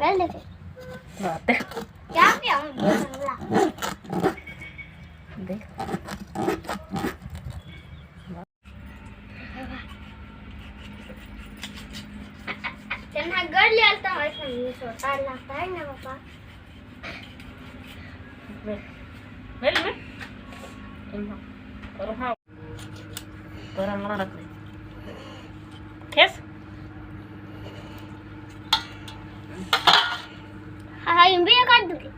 पहले के बात है क्या क्या हूँ देख त्यांना गड लिहायला तर मी स्वतः लागता है ना पापा वेल में करो हाँ करो हमारा रख दे कैस हाँ इन भी काट दूँगी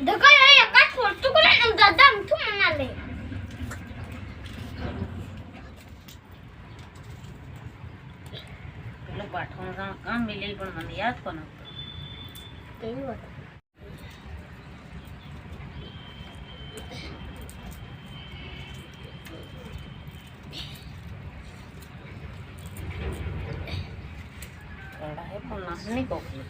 देखो ये काट फोड़ तो करे ना दादा हम तुम मना ले लोग पाठों का काम मिले पण मन याद कोण कहीं बात कड़ा है पण नाही कोकली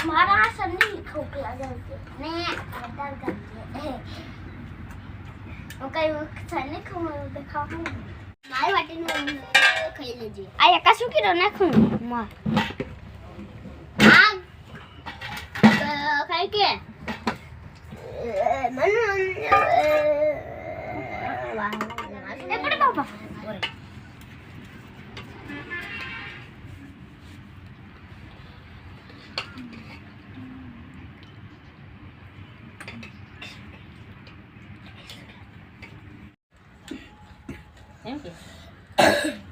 मारा सन्नी खोकला जाते ने बदल करते ओके सन्नी खो दिखाओ माय वाटे में खाई लीजिए आया कसु की रोना खू मां आग खाई के मन ए पड़े पापा Thank you.